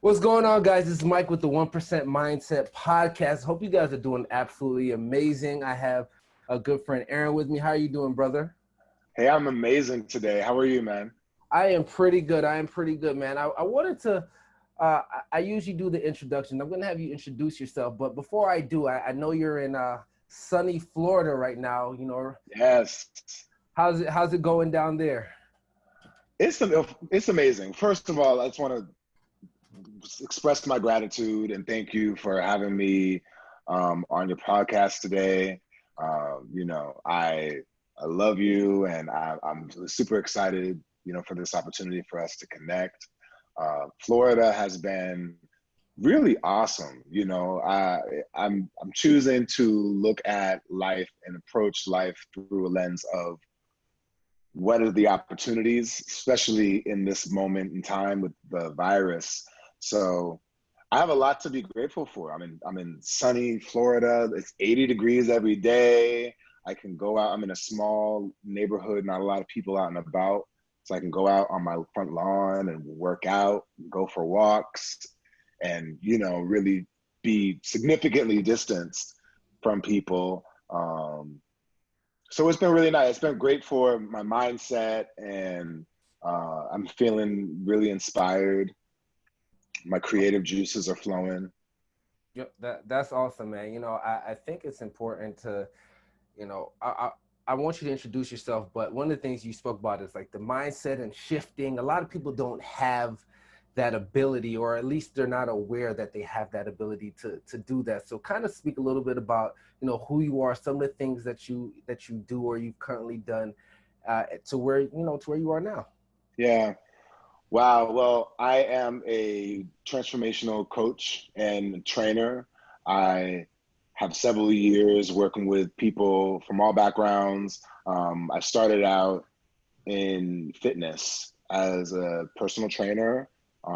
What's going on, guys? This is Mike with the 1% Mindset Podcast. Hope you guys are doing absolutely amazing. I have a good friend, Aaron, with me. How are you doing, brother? Hey, I'm amazing today. How are you, man? I am pretty good. Man. I wanted to, I usually do the introduction. I'm going to have you introduce yourself. But before I do, I know you're in sunny Florida right now. Yes. How's it going down there? It's amazing. First of all, I just want to express my gratitude and thank you for having me on your podcast today. I love you, and I'm super excited, for this opportunity for us to connect. Florida has been really awesome. I'm choosing to look at life and approach life through a lens of what are the opportunities, especially in this moment in time with the virus. So I have a lot to be grateful for. I'm in sunny Florida. It's 80 degrees every day. I can go out. I'm in a small neighborhood, not a lot of people out and about. So I can go out on my front lawn and work out, go for walks, and, really be significantly distanced from people. So it's been really nice. It's been great for my mindset, and I'm feeling really inspired. My creative juices are flowing. Yep, that's awesome, man. I think it's important to, I want you to introduce yourself, but one of the things you spoke about is like the mindset and shifting. A lot of people don't have that ability, or at least they're not aware that they have that ability to do that. So kind of speak a little bit about, who you are, some of the things that you do or you've currently done to where you are now. Yeah. Wow. Well, I am a transformational coach and trainer. I have several years working with people from all backgrounds. I started out in fitness as a personal trainer,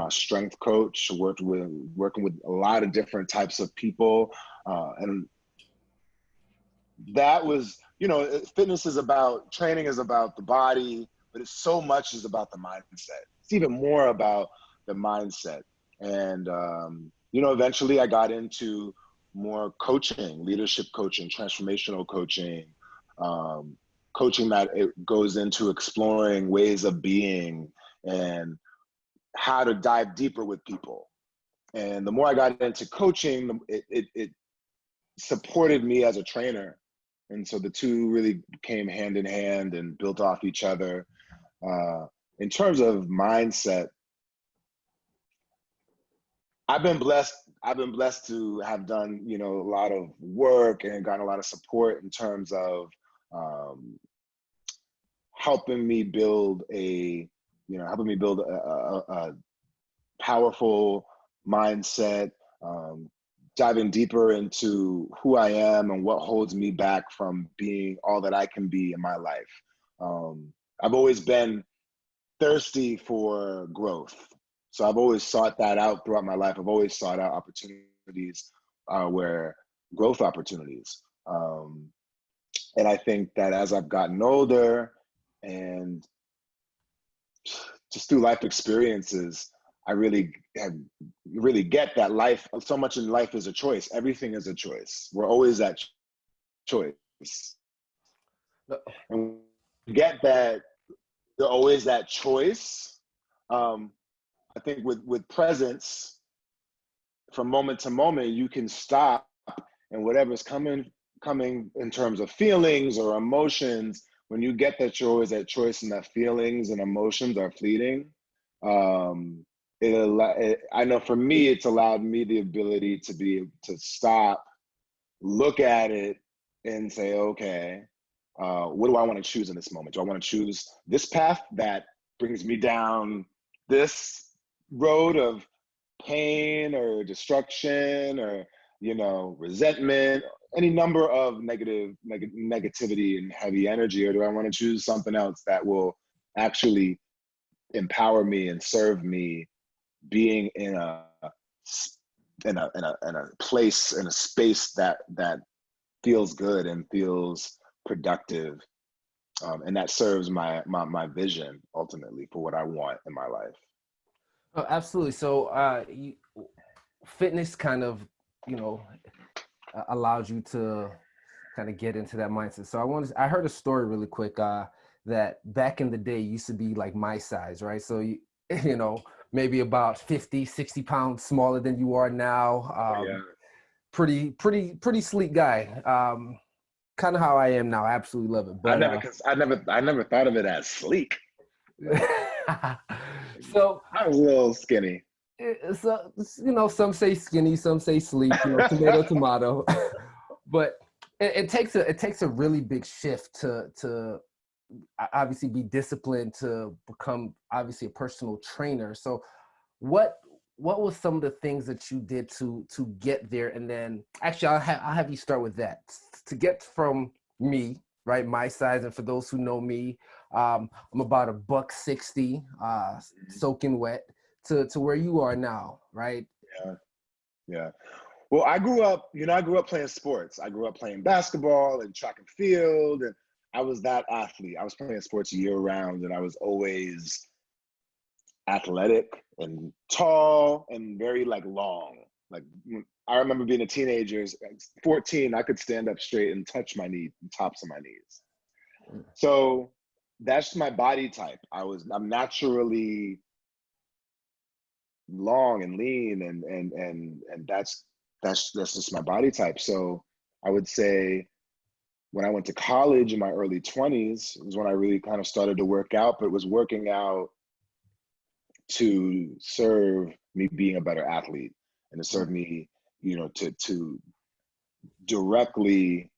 strength coach, working with a lot of different types of people. And that was, fitness is about, training is about the body, but it's so much is about the mindset. It's even more about the mindset. And, eventually I got into more coaching, leadership coaching, transformational coaching, coaching that it goes into exploring ways of being and how to dive deeper with people. And the more I got into coaching, it supported me as a trainer. And so the two really came hand in hand and built off each other. In terms of mindset, I've been blessed. I've been blessed to have done, a lot of work and gotten a lot of support in terms of helping me build a powerful mindset, diving deeper into who I am and what holds me back from being all that I can be in my life. I've always been thirsty for growth. So I've always sought that out throughout my life. I've always sought out opportunities where growth opportunities. And I think that as I've gotten older and just through life experiences, I really get that life, so much in life is a choice. Everything is a choice. We're always at choice. And we get that they're always that choice. I think with presence, from moment to moment, you can stop, and whatever's coming in terms of feelings or emotions, when you get that you're always at choice and that feelings and emotions are fleeting, I know for me, it's allowed me the ability to be able to stop, look at it, and say, okay, what do I want to choose in this moment? Do I want to choose this path that brings me down this road of pain or destruction or, resentment, any number of negativity and heavy energy, or do I want to choose something else that will actually empower me and serve me, being in a place, in a space that feels good and feels productive, and that serves my vision ultimately for what I want in my life. Oh, absolutely. So, fitness kind of, you know, allows you to kind of get into that mindset. So I heard a story really quick, that back in the day used to be like my size, right? So you, you know, maybe about 50, 60 pounds smaller than you are now. Oh yeah. Pretty sleek guy. Kind of how I am now. I absolutely love it. But I never thought of it as sleek. Like so I was a little skinny. so some say skinny, some say sleek, tomato tomato. But it takes a really big shift to obviously be disciplined to become obviously a personal trainer. So what what was some of the things that you did to get there? And then actually I'll have you start with that to get from me, right, my size. And for those who know me, I'm about a buck 60, soaking wet, to where you are now, right? Yeah, yeah. Well, I grew up playing sports. I grew up playing basketball and track and field, and I was that athlete. I was playing sports year round, and I was always athletic and tall and very like long. Like I remember being a teenager, 14, I could stand up straight and touch my knee, tops of my knees. So that's my body type. I'm naturally long and lean, and that's just my body type. So I would say when I went to college in my early 20s was when I really kind of started to work out, but it was working out to serve me being a better athlete and to serve me, to directly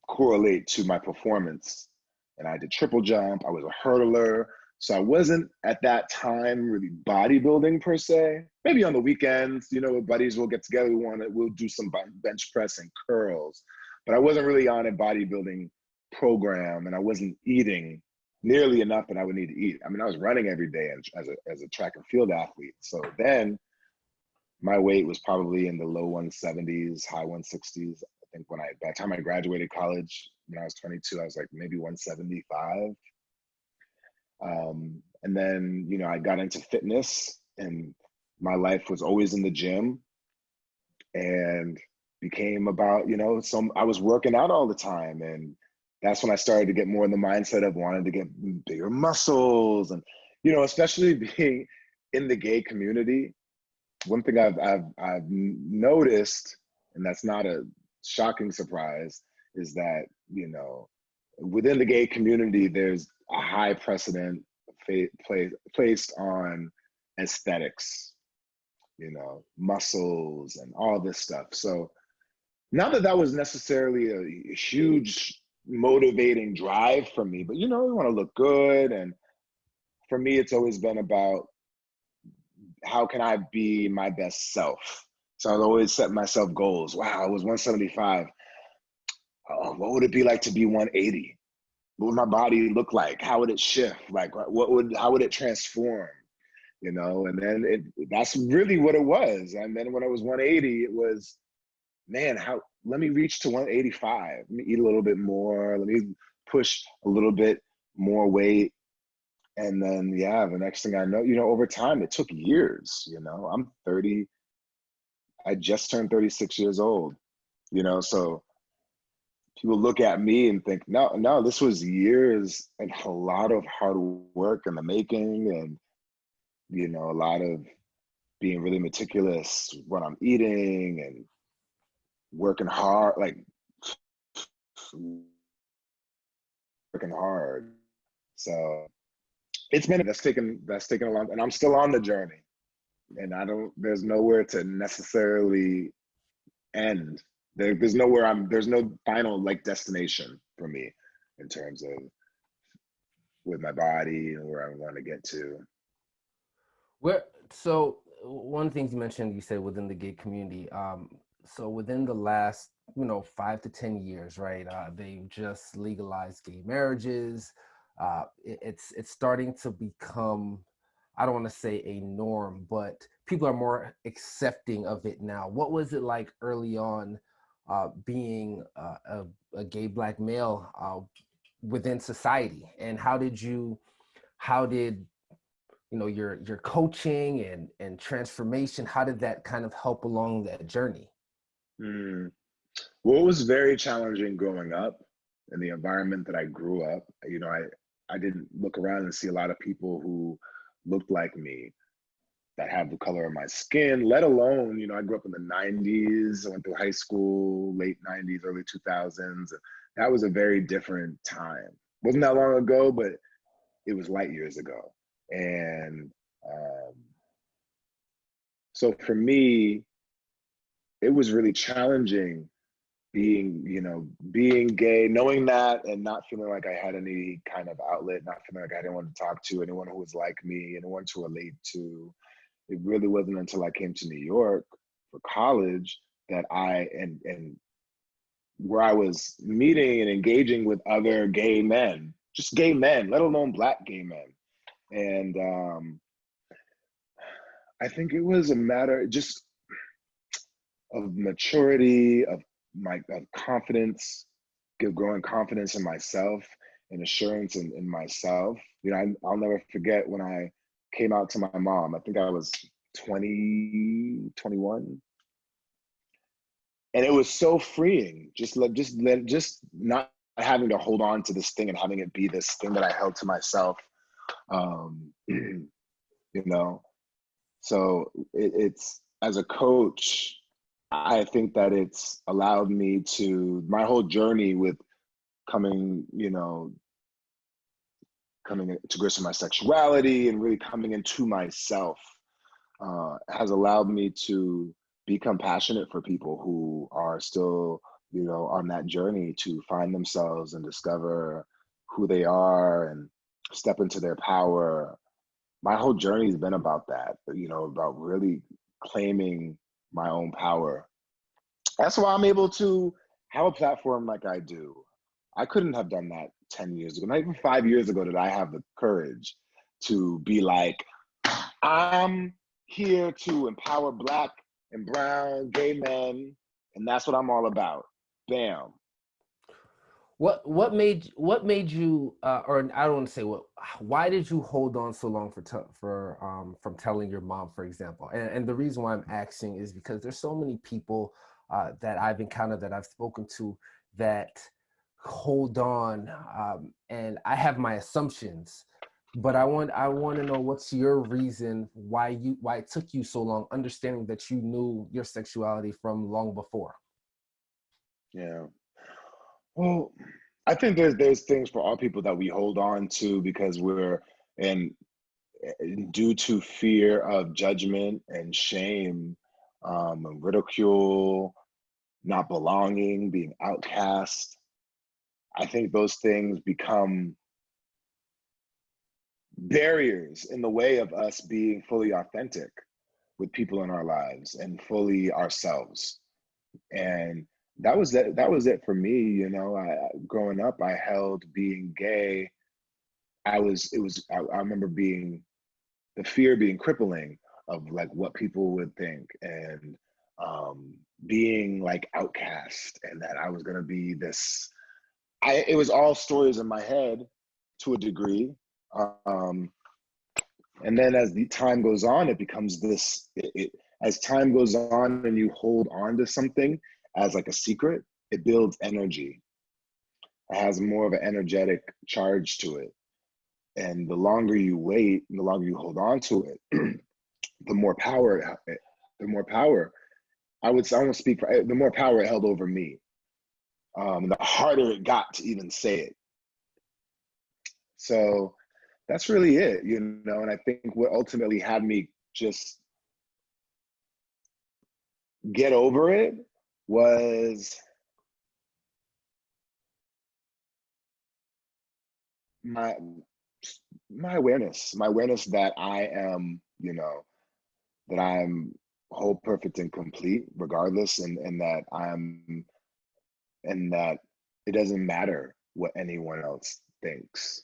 correlate to my performance. And I did triple jump. I was a hurdler. So I wasn't at that time really bodybuilding per se. Maybe on the weekends, buddies will get together. We'll do some bench press and curls. But I wasn't really on a bodybuilding program, and I wasn't eating nearly enough that I would need to eat. I mean, I was running every day as a track and field athlete. So then my weight was probably in the low 170s, high 160s. I think by the time I graduated college, when I was 22, I was like maybe 175. And then, I got into fitness, and my life was always in the gym, and became about, I was working out all the time. And that's when I started to get more in the mindset of wanting to get bigger muscles. And, especially being in the gay community, one thing I've noticed, and that's not a shocking surprise, is that within the gay community, there's a high precedent placed on aesthetics, muscles and all this stuff. So not that that was necessarily a huge motivating drive for me, but you want to look good. And for me, it's always been about how can I be my best self? So I've always set myself goals. Wow, I was 175. Oh, what would it be like to be 180? What would my body look like? How would it shift? Like, how would it transform? And then that's really what it was. And then when I was 180, it was, man, let me reach to 185. Let me eat a little bit more. Let me push a little bit more weight. And then, yeah, the next thing I know, over time, it took years. I'm 30. I just turned 36 years old, so people look at me and think, no, this was years and a lot of hard work in the making, and, a lot of being really meticulous when I'm eating and working hard, like working hard. So it's been, that's taken a long, and I'm still on the journey. And there's nowhere to necessarily end. There's no final like destination for me in terms of with my body and where I want to get to. So one of the things you mentioned, you said within the gay community. So within the last, 5 to 10 years, right? They just legalized gay marriages. It's starting to become, I don't want to say a norm, but people are more accepting of it now. What was it like early on, being a gay Black male within society, and how did you know, your coaching and transformation, how did that kind of help along that journey? Mm. Well, it was very challenging growing up in the environment that I grew up. You know, I didn't look around and see a lot of people who looked like me that have the color of my skin, let alone, you know, I grew up in the 90s. I went through high school, late 90s, early 2000s. That was a very different time. Wasn't that long ago, but it was light years ago. And um, so for me, it was really challenging being, you know, being gay, knowing that and not feeling like I had any kind of outlet, not feeling like I had anyone to talk to, anyone who was like me, anyone to relate to. It really wasn't until I came to New York for college that and where I was meeting and engaging with other gay men, just gay men, let alone Black gay men. And I think it was a matter just of maturity, of of confidence, growing confidence in myself and assurance in myself. You know, I'll never forget when I came out to my mom. I think I was 20, 21. And it was so freeing, just not having to hold on to this thing and having it be this thing that I held to myself. You know, so it's as a coach, I think that it's allowed me to my whole journey with coming, you know, coming to grips with my sexuality and really coming into myself has allowed me to be compassionate for people who are still, you know, on that journey to find themselves and discover who they are and step into their power. My whole journey has been about that, you know, about really claiming my own power. That's why I'm able to have a platform like I do. I couldn't have done that 10 years ago, not even 5 years ago did I have the courage to be like, I'm here to empower Black and brown gay men, and that's what I'm all about. Bam. What made you or I don't want to say what why did you hold on so long for from telling your mom, for example? And the reason why I'm asking is because there's so many people that I've encountered, that I've spoken to, that hold on, and I have my assumptions, but I want to know what's your reason why it took you so long, understanding that you knew your sexuality from long before. Yeah. Well, I think there's things for all people that we hold on to because we're in due to fear of judgment and shame, and ridicule, not belonging, being outcast. I think those things become barriers in the way of us being fully authentic with people in our lives and fully ourselves. And that was it for me. You know, growing up, I held being gay. I remember being the fear being crippling of like what people would think, and being like outcast, and that I was going to be this. It was all stories in my head to a degree. Um, and then as the time goes on, it becomes this, as time goes on and you hold on to something as like a secret, it builds energy. It has more of an energetic charge to it. And the longer you wait, and the longer you hold on to it, the more power, the more power, I won't speak for, the more power it held over me. The harder it got to even say it. So that's really it, you know. And I think what ultimately had me just get over it was my my awareness that I am, you know, that I'm whole, perfect, and complete, regardless, and that I'm, and that it doesn't matter what anyone else thinks.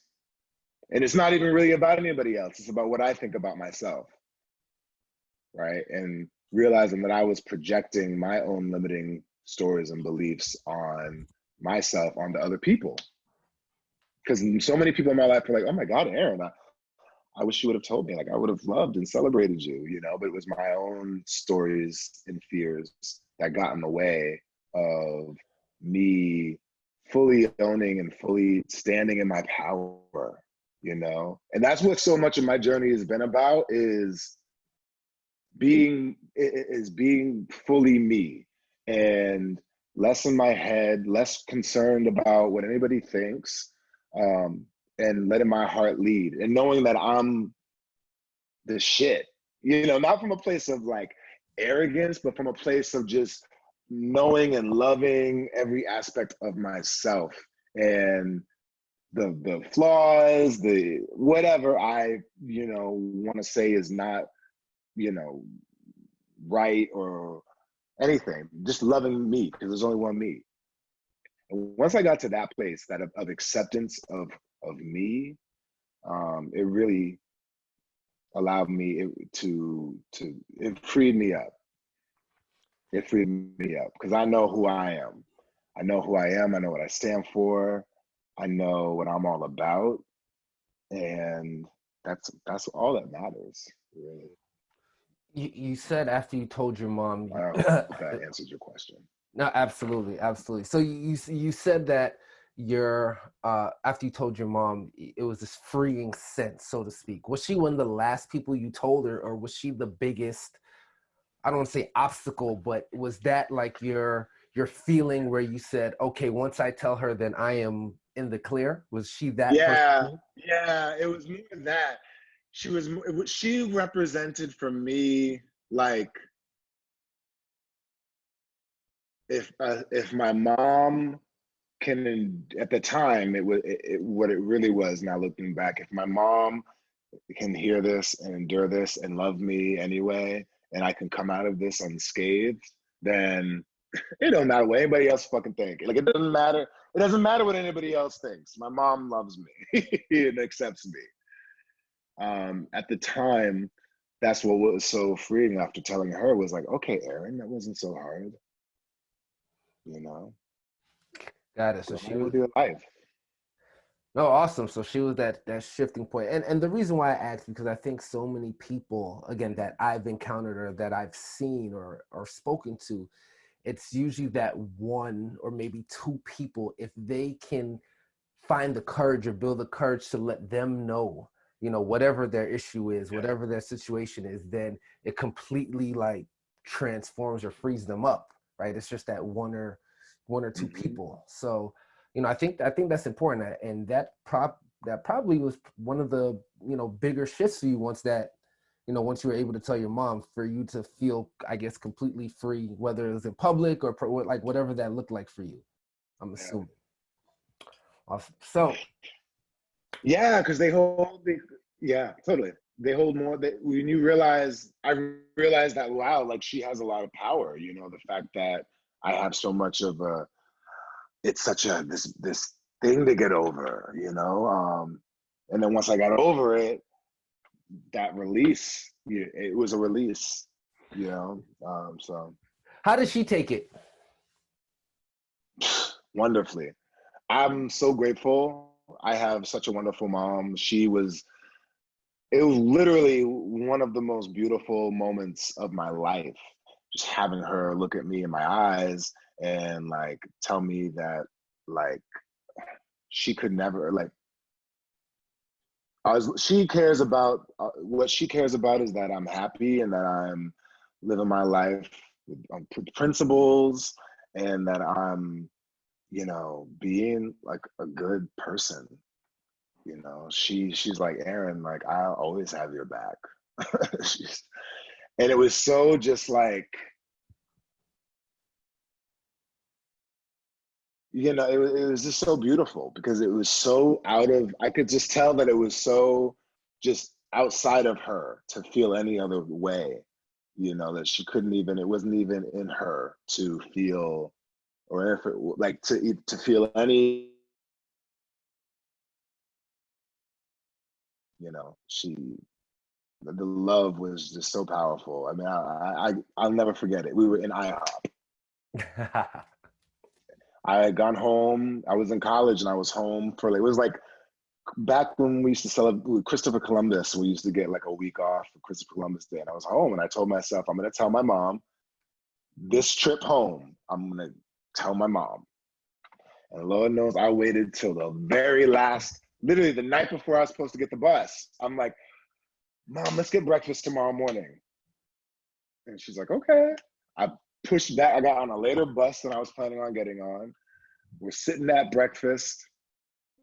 And it's not even really about anybody else. It's about what I think about myself, right? And realizing that I was projecting my own limiting stories and beliefs on myself onto other people. Because so many people in my life are like, oh my God, Aaron, I wish you would have told me. Like, I would have loved and celebrated you, you know, but it was my own stories and fears that got in the way of me fully owning and fully standing in my power, you know? And that's what so much of my journey has been about, being fully me, and less in my head, less concerned about what anybody thinks, um, and letting my heart lead, and knowing that I'm the shit, you know, not from a place of like arrogance, but from a place of just knowing and loving every aspect of myself, and the flaws, the whatever I, you know, want to say is not, you know, right or anything, just loving me, because there's only one me. And once I got to that place, that of acceptance of me, it really allowed me it freed me up. It freed me up because I know who I am. I know who I am. I know what I stand for. I know what I'm all about, and that's all that matters, really. You said after you told your mom. I hope that answers your question. No, absolutely, absolutely. So you said that your after you told your mom, it was this freeing sense, so to speak. Was she one of the last people you told her, or was she the biggest? I don't want to say obstacle, but was that like your feeling where you said, okay, once I tell her, then I am in the clear? Was she that Yeah, person? yeah, it was more that. She represented for me, like, if my mom can, at the time, what it really was, now looking back, if my mom can hear this and endure this and love me anyway, and I can come out of this unscathed, then it don't matter what anybody else fucking think. Like, it doesn't matter. It doesn't matter what anybody else thinks. My mom loves me and accepts me. At the time, that's what was so freeing after telling her, was like, okay, Aaron, that wasn't so hard, you know, Got it. So go she on was. with your life. No, awesome. So she was that shifting point. And the reason why I asked, because I think so many people, again, that I've encountered or that I've seen or spoken to, it's usually that one or maybe two people, if they can find the courage or build the courage to let them know, whatever their issue is, Yeah. whatever their situation is, then it completely like transforms or frees them up, right? It's just that one or two Mm-hmm. people. So, I think that's important. And that probably was one of the, bigger shifts for you once you were able to tell your mom, for you to feel, I guess, completely free, whether it was in public or like whatever that looked like for you, I'm Yeah. assuming. Awesome. So, Yeah, because yeah, totally. They hold more. When you realize, I realized that, wow, like, she has a lot of power. You know, the fact that I have so much of it's such this thing to get over. You know, and then once I got over it, that release, it was a release. You know, so how did she take it? wonderfully. I'm so grateful. I have such a wonderful mom. It was literally one of the most beautiful moments of my life, just having her look at me in my eyes and like tell me that, like, she could never, like, she cares about, what she cares about is that I'm happy and that I'm living my life with principles, and that I'm, being like a good person. You know, she's like, Aaron, like, I'll always have your back. she's, and it was so just like, it was just so beautiful, because it was so I could just tell that it was so just outside of her to feel any other way, that she couldn't even, it wasn't even in her to feel, or if it, like, to feel any, she, the love was just so powerful. I mean, I'll never forget it. We were in IHOP. I had gone home. I was in college and I was home for, like, it was like back when we used to celebrate Christopher Columbus, we used to get like a week off for Christopher Columbus Day. And I was home and I told myself, I'm going to tell my mom this trip home, I'm going to tell my mom. And Lord knows I waited till the very last, literally the night before I was supposed to get the bus. I'm like, Mom, let's get breakfast tomorrow morning. And she's like, okay. I pushed back. I got on a later bus than I was planning on getting on. We're sitting at breakfast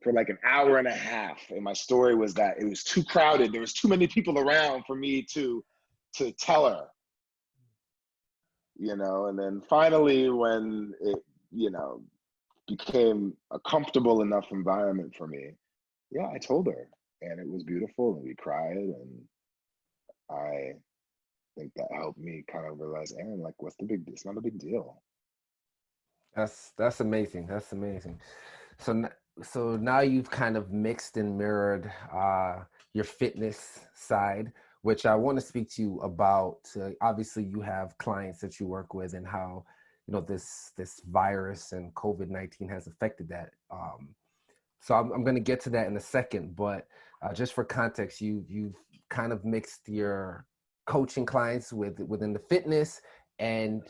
for like an hour and a half. And my story was that it was too crowded. There was too many people around for me to tell her, you know. And then finally, when it, you know, became a comfortable enough environment for me, yeah, I told her. And it was beautiful and we cried. And I think that helped me kind of realize, Aaron, like, what's the big deal? It's not a big deal. That's amazing. That's amazing. So now you've kind of mixed and mirrored your fitness side, which I want to speak to you about. Obviously, you have clients that you work with, and how this virus and COVID-19 has affected that. So I'm going to get to that in a second, but just for context, you've kind of mixed your coaching clients within the fitness and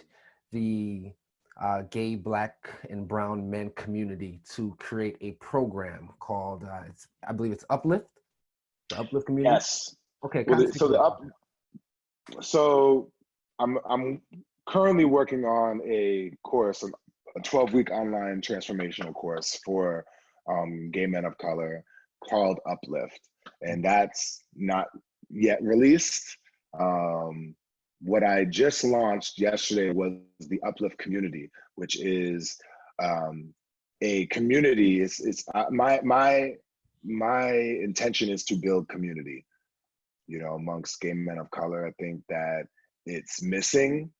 the gay, black, and brown men community to create a program called I believe it's Uplift, the Uplift Community. Yes. Okay, Well, so I'm currently working on a course, a 12-week online transformational course for gay men of color called Uplift, and that's not yet released. What I just launched yesterday was the Uplift Community, which is a community. It's my intention is to build community, you know, amongst gay men of color. I think that it's missing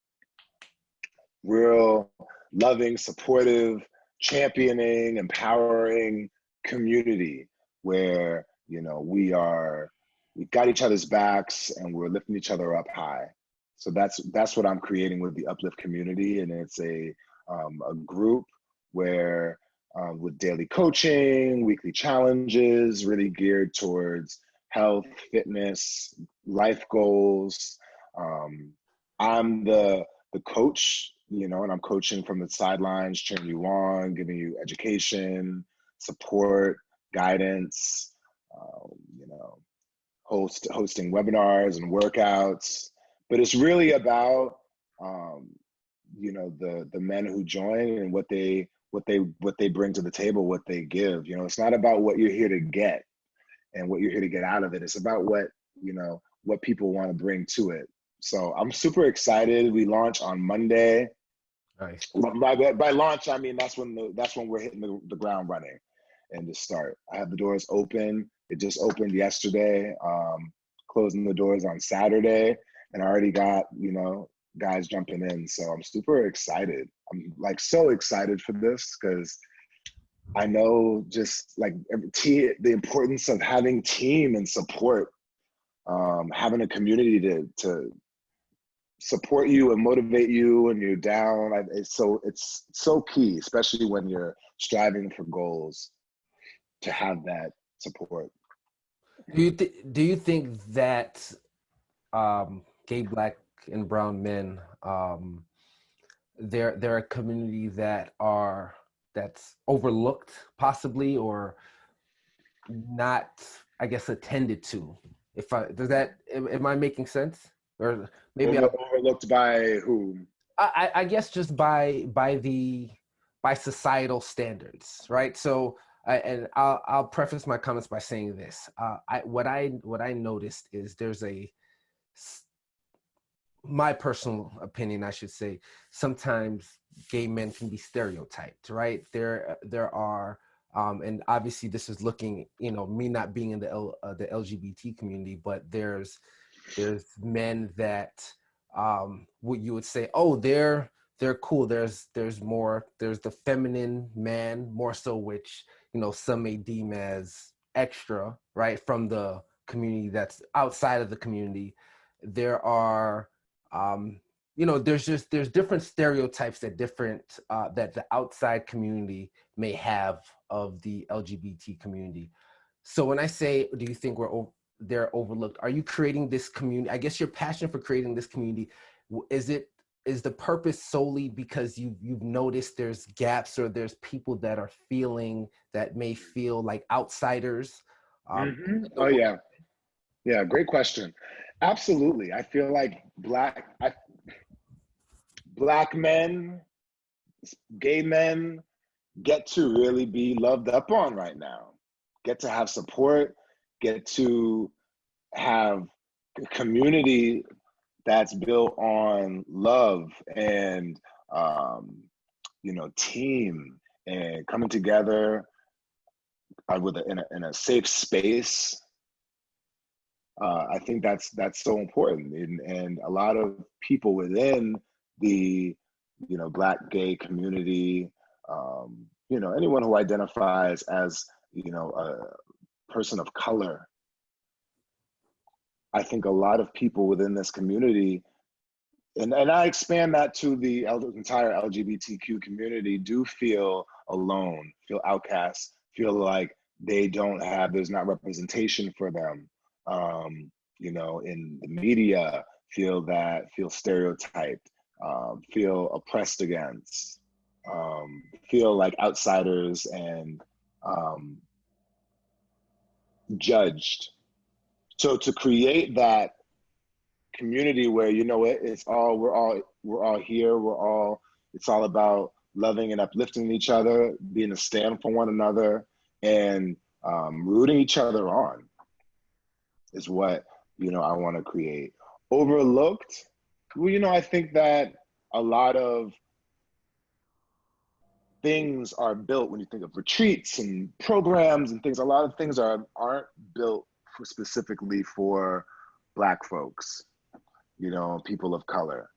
real loving, supportive, championing, empowering community where, you know, we've got each other's backs and we're lifting each other up high. So that's what I'm creating with the Uplift Community, and it's a group where with daily coaching, weekly challenges, really geared towards health, fitness, life goals. I'm the coach, you know, and I'm coaching from the sidelines, cheering you on, giving you education, support, guidance, you know, hosting webinars and workouts. But it's really about, you know, the men who join and what they bring to the table, what they give. You know, it's not about what you're here to get and what you're here to get out of it. It's about what, you know, what people want to bring to it. So I'm super excited. We launch on Monday. Nice. By launch, I mean that's when we're hitting the ground running and to start. I have the doors open. It just opened yesterday. Closing the doors on Saturday, and I already got, you know, guys jumping in. So I'm super excited. I'm like so excited for this because I know just like the importance of having team and support, having a community to support you and motivate you when you're down. It's so key, especially when you're striving for goals, to have that support. Do you think that gay, black, and brown men, they're a community that's overlooked possibly, or not, I guess, attended to? Am I making sense? Or maybe Overlooked by whom? I guess just by societal standards, right? So, and I'll preface my comments by saying this: what I noticed is my personal opinion, I should say, sometimes gay men can be stereotyped, right? There are, and obviously this is looking, you know, me not being in the LGBT community, but there's men that what you would say, oh, they're cool. There's the feminine man more so, which, you know, some may deem as extra, right, from the community that's outside of the community. There are you know, there's different stereotypes that that the outside community may have of the LGBT community. So when I say, do you think they're overlooked? Are you creating this community? I guess your passion for creating this community, is the purpose solely because you've noticed there's gaps, or there's people that are feeling, that may feel like outsiders in the Oh world? yeah, yeah. Great question. Absolutely. I feel like black men, gay men get to really be loved up on right now. Get to have support. Get to have a community that's built on love and team and coming together in a safe space. I think that's so important, and a lot of people within the Black gay community, anyone who identifies as a person of color. I think a lot of people within this community, and I expand that to the entire LGBTQ community, do feel alone, feel outcast, feel like there's not representation for them, in the media, feel stereotyped, feel oppressed against, feel like outsiders and judged. So to create that community where we're all here, it's all about loving and uplifting each other, being a stand for one another, and rooting each other on is what I want to create. Overlooked, well, I think that a lot of things are built when you think of retreats and programs and things. A lot of things aren't built specifically for Black folks, people of color.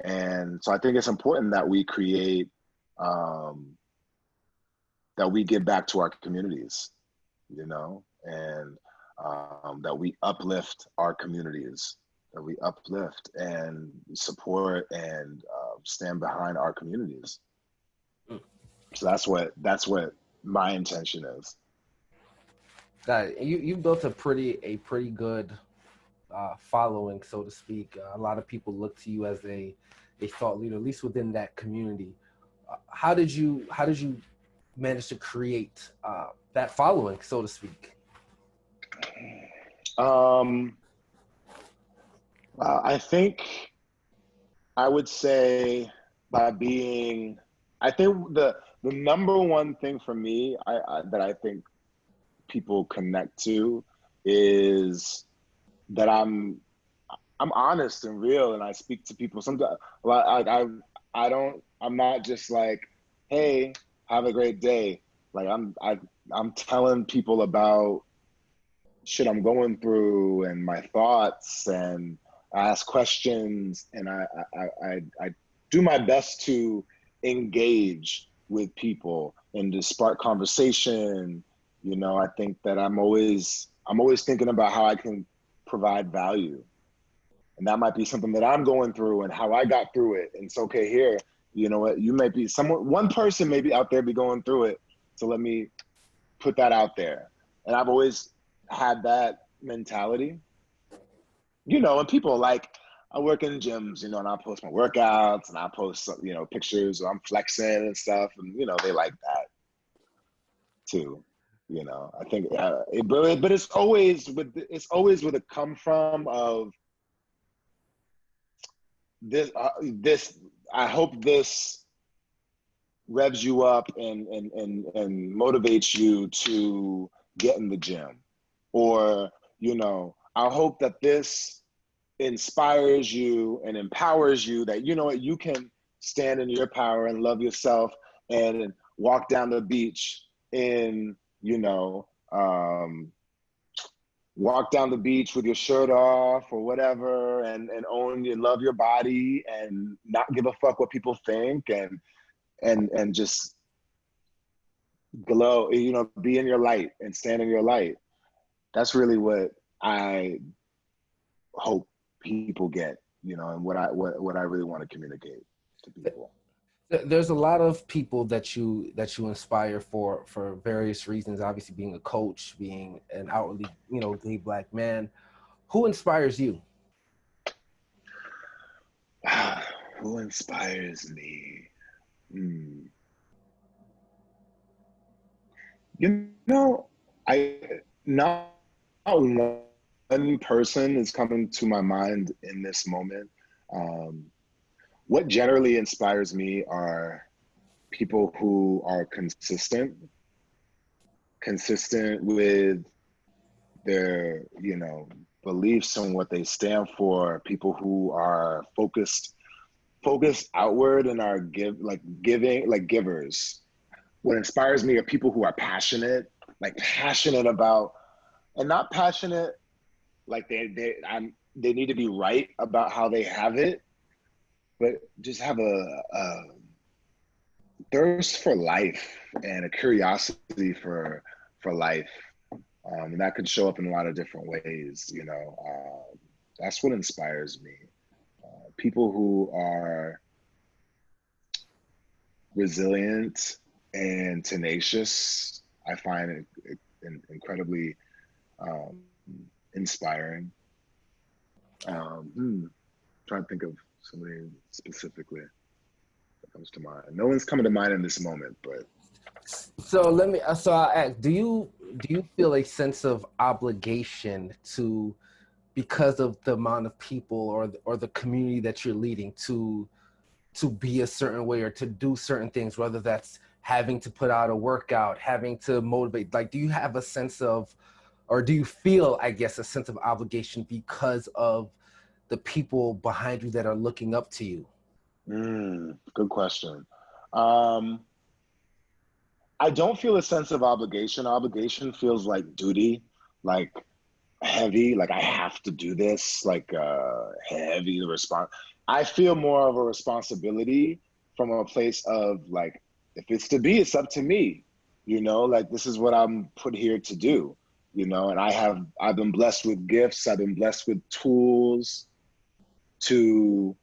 And so I think it's important that we create, that we give back to our communities, and that we uplift our communities, that we uplift and support and stand behind our communities. So that's what my intention is. Got it. You've built a pretty good following, so to speak. A lot of people look to you as a thought leader, at least within that community. How did you manage to create that following, so to speak? I think I would say by being, I think the number one thing for me, that I think people connect to is that I'm honest and real, and I speak to people. Sometimes I'm not just like, hey, have a great day. Like I'm telling people about shit I'm going through and my thoughts, and I ask questions, and I do my best to engage with people and to spark conversation. I think that I'm always thinking about how I can provide value. And that might be something that I'm going through and how I got through it. And it's okay here. You know what? You might be one person maybe out there be going through it. So let me put that out there. And I've always had that mentality. And people like, I work in gyms, and I post my workouts and I post, pictures where I'm flexing and stuff. And, they like that too. I think, but it's always with a come from of this. I hope this revs you up and motivates you to get in the gym, or I hope that this inspires you and empowers you, that you can stand in your power and love yourself and walk down the beach in walk down the beach with your shirt off or whatever, and own and love your body and not give a fuck what people think, and just glow, be in your light and stand in your light. That's really what I hope people get, and what I really want to communicate to people. There's a lot of people that you inspire for various reasons. Obviously, being a coach, being an outwardly, gay black man. Who inspires you? Who inspires me? Hmm. You know, I not one person is coming to my mind in this moment. Um, what generally inspires me are people who are consistent with their, beliefs and what they stand for, people who are focused outward and are giving, like givers. What inspires me are people who are passionate about, and not passionate like they need to be right about how they have it, but just have a thirst for life and a curiosity for life. And that can show up in a lot of different ways. That's what inspires me. People who are resilient and tenacious, I find it incredibly um, inspiring. Trying to think of somebody specifically that comes to mind. No one's coming to mind in this moment, but So let me. So I ask: do you feel a sense of obligation to, because of the amount of people or the community that you're leading, to be a certain way or to do certain things, whether that's having to put out a workout, having to motivate? Like, do you have a sense of, or do you feel, I guess, a sense of obligation because of the people behind you that are looking up to you? good question. Um, I don't feel a sense of obligation. Obligation feels like duty, like heavy, like I have to do this, like heavy response. I feel more of a responsibility from a place of like, if it's to be, it's up to me. Like this is what I'm put here to do. And I've been blessed with gifts. I've been blessed with tools to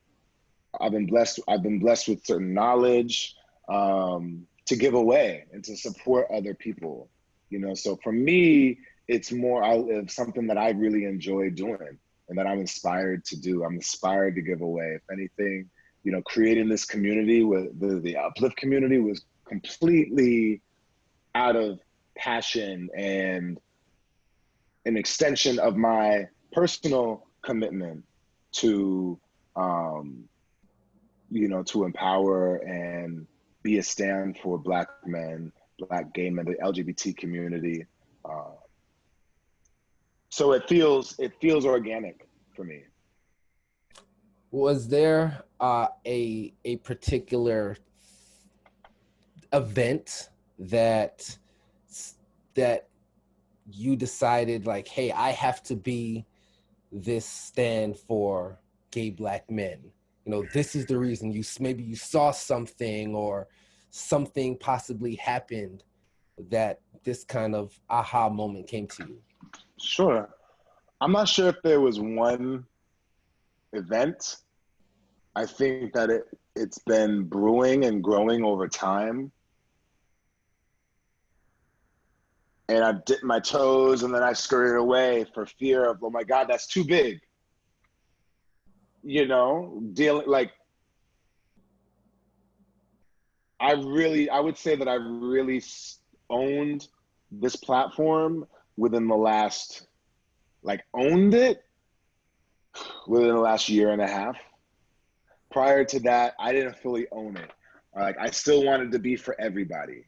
I've been blessed with certain knowledge to give away and to support other people. So for me, it's more of something that I really enjoy doing and that I'm inspired to do. I'm inspired to give away. If anything, creating this community with the Uplift community was completely out of passion and an extension of my personal commitment to um, to empower and be a stand for Black men, Black gay men, the LGBT community. Uh, so it feels organic for me. Was there a particular event that that you decided, like, hey, I have to be this stand for gay black men? This is the reason. Maybe you saw something, or something possibly happened, that this kind of aha moment came to you. Sure. I'm not sure if there was one event. I think that it's been brewing and growing over time. And I've dipped my toes and then I scurried away for fear of, oh my God, that's too big. Dealing like I would say that I really owned this platform within the last, like owned it within the last year and a half. Prior to that, I didn't fully own it. Like I still wanted to be for everybody.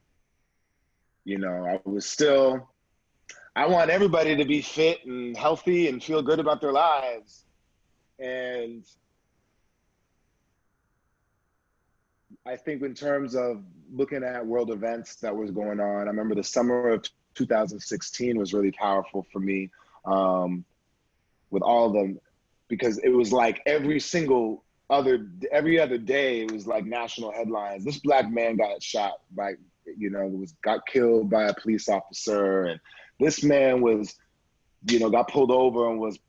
I want everybody to be fit and healthy and feel good about their lives. And I think in terms of looking at world events that was going on, I remember the summer of 2016 was really powerful for me, with all of them, because it was like every other day, it was like national headlines. This Black man got shot by, got killed by a police officer, and this man got pulled over and was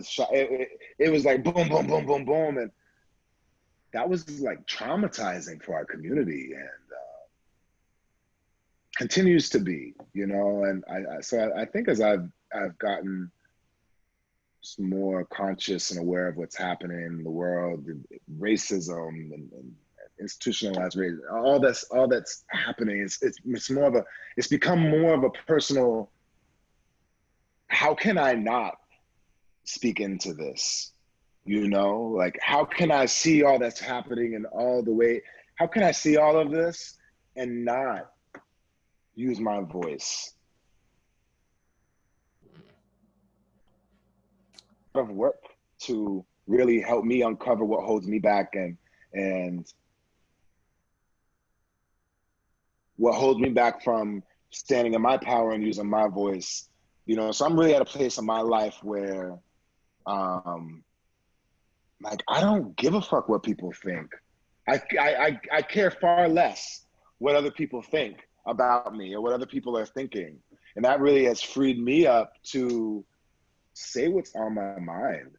shot. It was like boom, boom, boom, boom, boom, and that was like traumatizing for our community, and continues to be, you know. And I think as I've gotten more conscious and aware of what's happening in the world, racism and institutionalized racism, all that's happening, it's more of a, it's become more of a personal, how can I not speak into this? You know, like, how can I see all that's happening and all the way, how can I see all of this and not use my voice? Of work to really help me uncover what holds me back, and what holds me back from standing in my power and using my voice. You know, so I'm really at a place in my life where like, I don't give a fuck what people think. I care far less what other people think about me or what other people are thinking. And that really has freed me up to say what's on my mind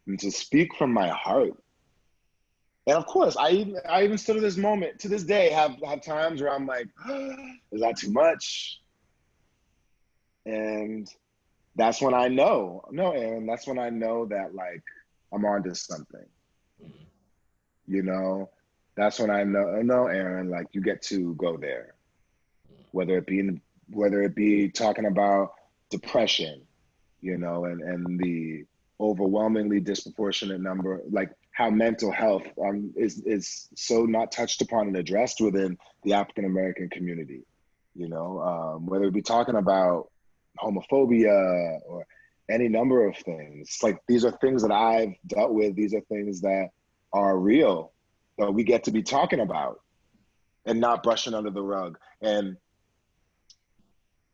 and to speak from my heart. And of course, I even still to this moment, to this day, have times where I'm like, is that too much? And that's when I know, no, Aaron, that's when I know that, like, I'm onto something. You know, that's when I know, oh, no, Aaron, like, you get to go there. Whether it be talking about depression, you know, and the overwhelmingly disproportionate number, like how mental health is so not touched upon and addressed within the African American community, you know, whether it be talking about homophobia or any number of things. Like, these are things that I've dealt with. These are things that are real that we get to be talking about and not brushing under the rug. And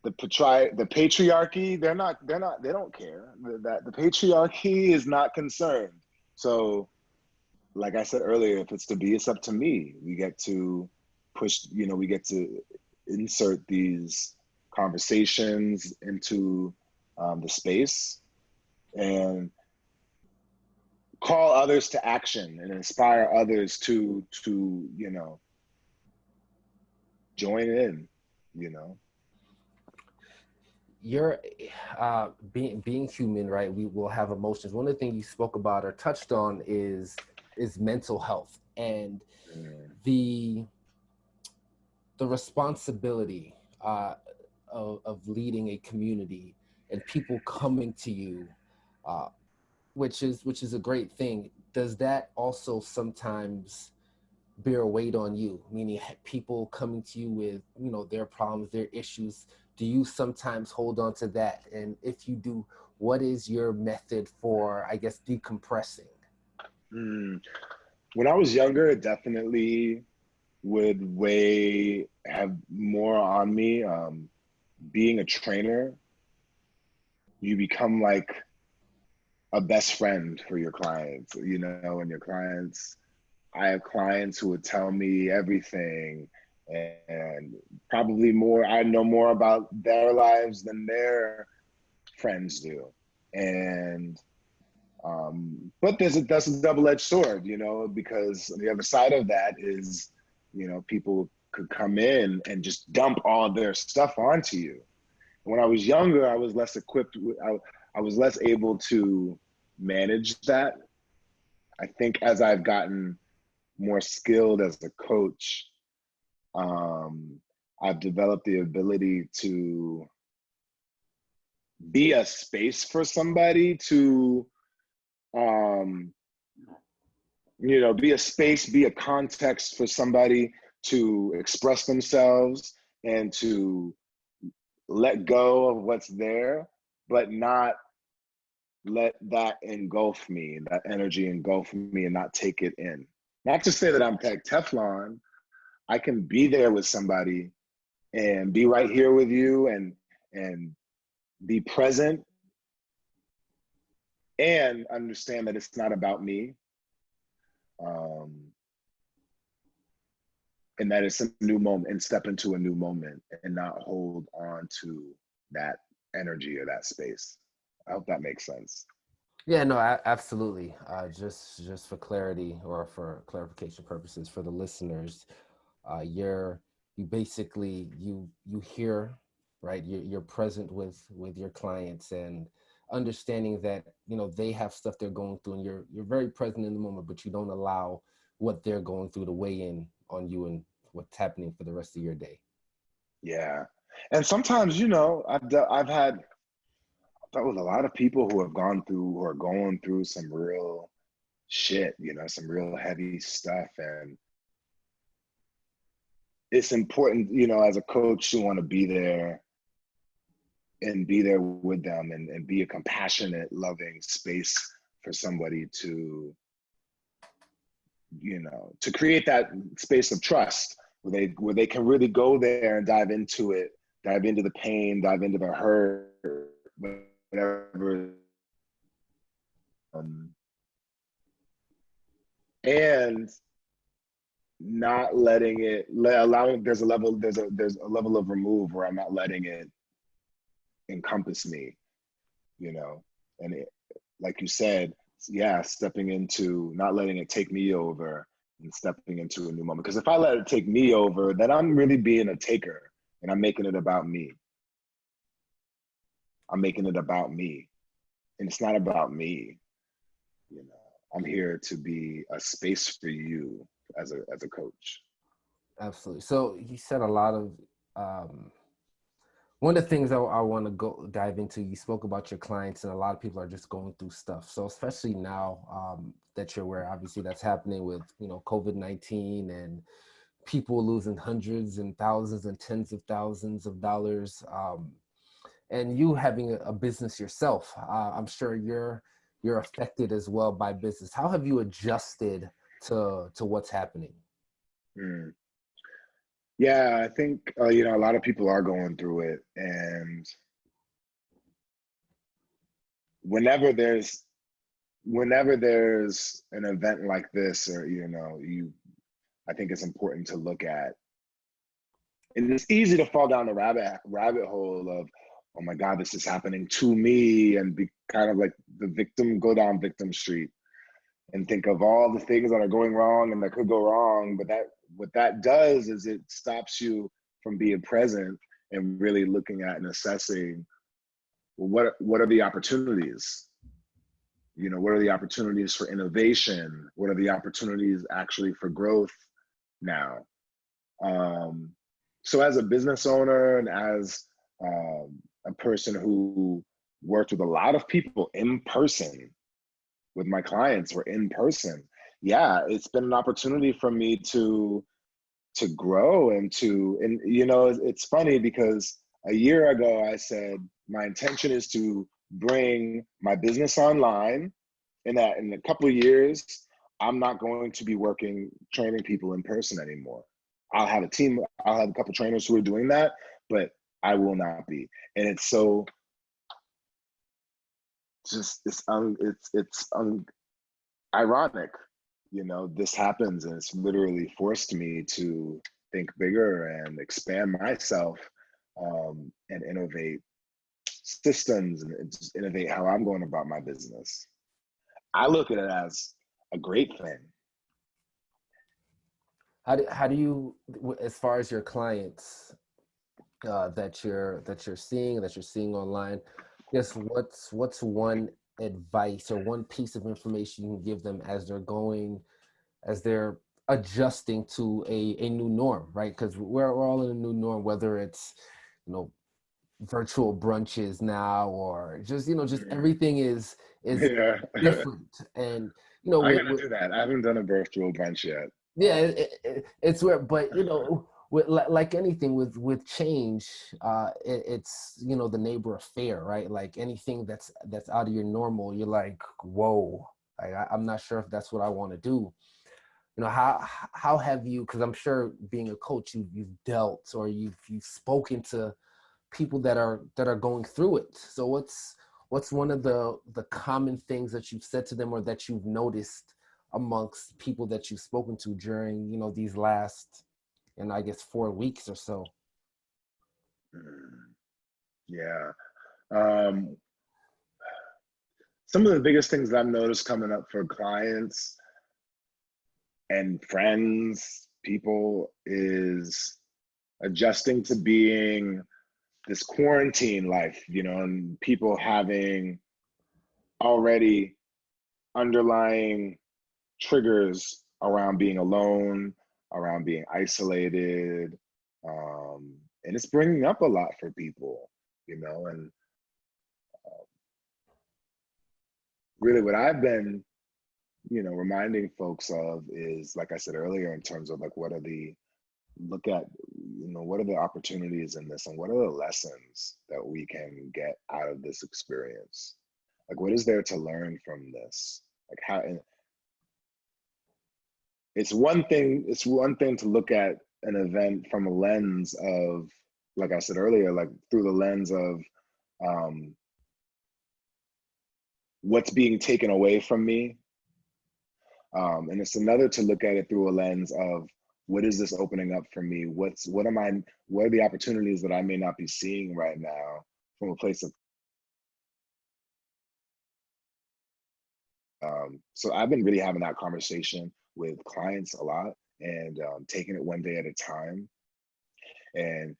the patriarchy, they don't care. That the patriarchy is not concerned. So, like I said earlier, if it's to be, it's up to me. We get to push, you know, we get to insert these conversations into the space and call others to action and inspire others to you know, join in, you know. You're being human, right? We will have emotions. One of the things you spoke about or touched on is mental health and the responsibility of leading a community and people coming to you, uh, which is a great thing. Does that also sometimes bear weight on you, meaning people coming to you with, you know, their problems, their issues? Do you sometimes hold on to that? And if you do, what is your method for, I guess, decompressing? When I was younger, it definitely would have more on me. Being a trainer, you become like a best friend for your clients, you know, and your clients, I have clients who would tell me everything, and probably more, I know more about their lives than their friends do. And but that's a double-edged sword, you know, because on the other side of that is, you know, people could come in and just dump all their stuff onto you. When I was younger, I was less equipped. I was less able to manage that. I think as I've gotten more skilled as a coach, um, I've developed the ability to be a space for somebody to, um, you know, be a space, be a context for somebody to express themselves and to let go of what's there, but not let that engulf me, that energy engulf me and not take it in. Not to say that I'm like Teflon. I can be there with somebody and be right here with you and be present and understand that it's not about me. Um, and that it's a new moment and step into a new moment and not hold on to that energy or that space. I hope that makes sense. Yeah, no, absolutely. Just for clarity or for clarification purposes for the listeners, you basically you hear, right? You're present with your clients and understanding that they have stuff they're going through, and you're very present in the moment, but you don't allow what they're going through to weigh in on you and what's happening for the rest of your day. Yeah. And sometimes, I've had that with a lot of people who have gone through or are going through some real shit, some real heavy stuff. And it's important, as a coach to want to be there and be there with them and be a compassionate, loving space for somebody to create that space of trust where they can really go there and dive into it, dive into the pain, dive into the hurt, whatever. Um, and not letting it allowing there's a level of remove where I'm not letting it encompass me, you know and like you said, yeah, stepping into not letting it take me over and stepping into a new moment, because if I let it take me over, then I'm really being a taker and I'm making it about me. And it's not about me. I'm here to be a space for you as a coach. Absolutely. So you said a lot of um, one of the things I want to go dive into. You spoke about your clients, and a lot of people are just going through stuff. So especially now that you're aware, obviously that's happening with COVID-19 and people losing hundreds and thousands and tens of thousands of dollars. And you having a business yourself, I'm sure you're affected as well by business. How have you adjusted to what's happening? Mm. Yeah, I think a lot of people are going through it, and whenever there's whenever there's an event like this, or I think it's important to look at, and it's easy to fall down the rabbit hole of, oh my God, this is happening to me, and be kind of like the victim, go down victim street, and think of all the things that are going wrong and that could go wrong. But that what that does is it stops you from being present and really looking at and assessing, well, what are the opportunities? What are the opportunities for innovation? What are the opportunities actually for growth now? Um, so as a business owner and as a person who worked with a lot of people in person, with my clients were in person, yeah, it's been an opportunity for me to grow and it's funny because a year ago I said my intention is to bring my business online, and that in a couple of years I'm not going to be working training people in person anymore. I'll have a team, I'll have a couple trainers who are doing that, but I will not be. And it's so just it's ironic, this happens, and it's literally forced me to think bigger and expand myself, and innovate systems and just innovate how I'm going about my business. I look at it as a great thing. How do you, as far as your clients that you're seeing online, yes, what's one advice or one piece of information you can give them as they're adjusting to a new norm, right? Because we're all in a new norm, whether it's you know virtual brunches now, or just everything is Yeah. different. And I gotta do that. I haven't done a virtual brunch yet. yeah, it's weird, but with like anything with change, it's the neighbor affair, right? Like anything that's out of your normal, you're like, whoa, I'm not sure if that's what I want to do. How have you? Because I'm sure being a coach, you've dealt or you've spoken to people that are going through it. So what's one of the common things that you've said to them or that you've noticed amongst people that you've spoken to during these last, and I guess 4 weeks or so? Mm, yeah. Um, some of the biggest things that I've noticed coming up for clients and friends, people, is adjusting to being this quarantine life, you know, and people having already underlying triggers around being alone, around being isolated. And it's bringing up a lot for people, you know, and really what I've been, you know, reminding folks of is, like I said earlier, in terms of like, what are the, look at, you know, what are the opportunities in this and what are the lessons that we can get out of this experience? Like, what is there to learn from this? Like how, it's one thing to look at an event from a lens of, like I said earlier, like through the lens of what's being taken away from me. And it's another to look at it through a lens of, what is this opening up for me? What are the opportunities that I may not be seeing right now from a place of, so I've been really having that conversation with clients a lot, and taking it one day at a time, and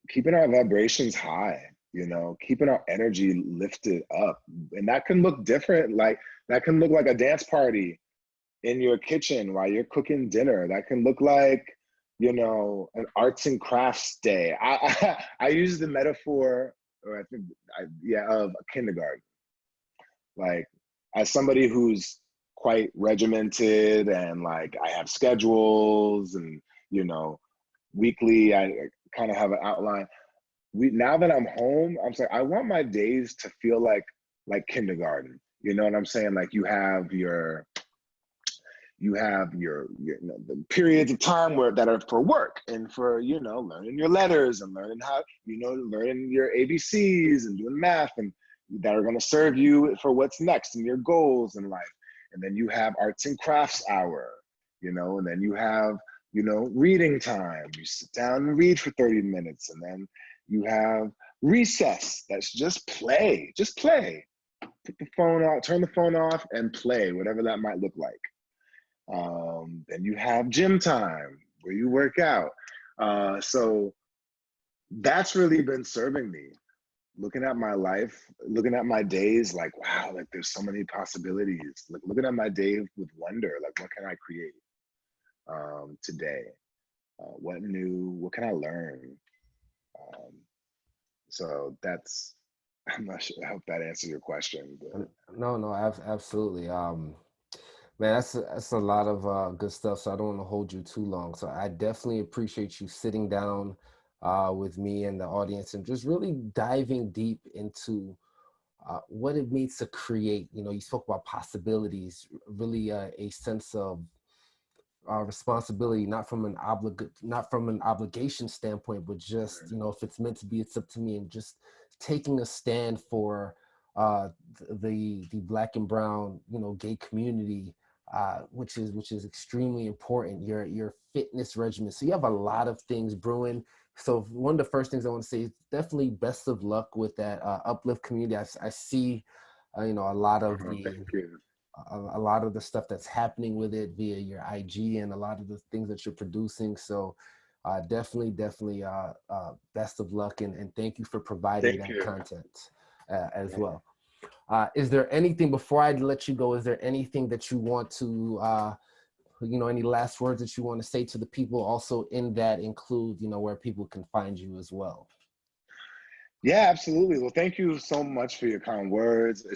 keeping our vibrations high, you know, keeping our energy lifted up. And that can look different. Like that can look like a dance party in your kitchen while you're cooking dinner. That can look like, you know, an arts and crafts day. I use the metaphor, or I think, of a kindergarten. Like, as somebody who's quite regimented and like I have schedules and, you know, weekly, I kind of have an outline. Now that I'm home, I'm saying I want my days to feel like kindergarten. You know what I'm saying? Like you have your you know, the periods of time that are for work and for, you know, learning your letters and learning how, you know, learning your ABCs and doing math, and that are going to serve you for what's next and your goals in life. And then you have arts and crafts hour, you know, and then you have, you know, reading time. You sit down and read for 30 minutes, and then you have recess. That's just play. Put the phone out, turn the phone off and play, whatever that might look like. Then you have gym time where you work out. So that's really been serving me. Looking at my life, looking at my days, like, wow, like there's so many possibilities. Like looking at my day with wonder, like what can I create today? What can I learn? So that's, I'm not sure, I hope that answers your question. But. No, absolutely. Man, that's a lot of good stuff. So I don't want to hold you too long. So I definitely appreciate you sitting down with me and the audience and just really diving deep into what it means to create. You know, you spoke about possibilities, really a sense of responsibility, not from an obligation standpoint, but just, you know, if it's meant to be, it's up to me, and just taking a stand for the Black and brown, you know, gay community, which is extremely important. Your fitness regimen. So you have a lot of things brewing. So one of the first things I want to say is definitely best of luck with that Uplift Community. I see, you know, a lot of Thank you. a lot of the stuff that's happening with it via your IG and a lot of the things that you're producing. So definitely best of luck, and thank you for providing Thank that you. content as well. Is there anything, before I let you go, is there anything that you want to, you know, any last words that you want to say to the people? Also in that include, you know, where people can find you as well. Yeah, absolutely. Well, thank you so much for your kind words.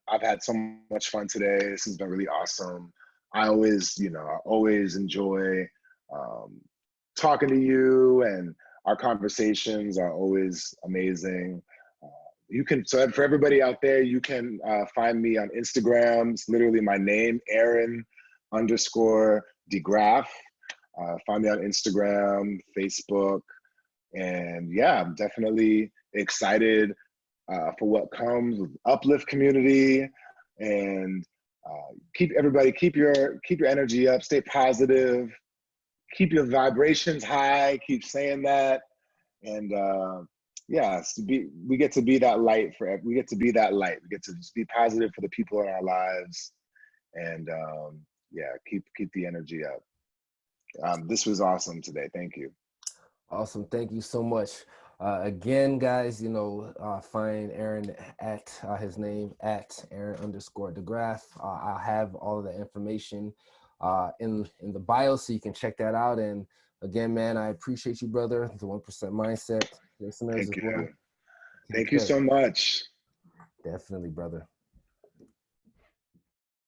I've had so much fun today. This has been really awesome. I always enjoy talking to you, and our conversations are always amazing. So for everybody out there, you can find me on Instagram. It's literally my name, Aaron _ DeGraffe. Find me on Instagram, Facebook. And yeah, I'm definitely excited for what comes with Uplift Community. And keep your energy up, stay positive, keep your vibrations high, keep saying that. And yes, we get to be that light we get to be that light. We get to just be positive for the people in our lives, and yeah, keep the energy up. This was awesome today. Thank you. Awesome. Thank you so much. Again, guys, find Aaron at his name at Aaron_DeGraffe. I'll have all of the information in the bio so you can check that out. And again, man, I appreciate you, brother. The 1% Mindset listeners Thank as well. you. Take Thank you care. so much. Definitely, brother.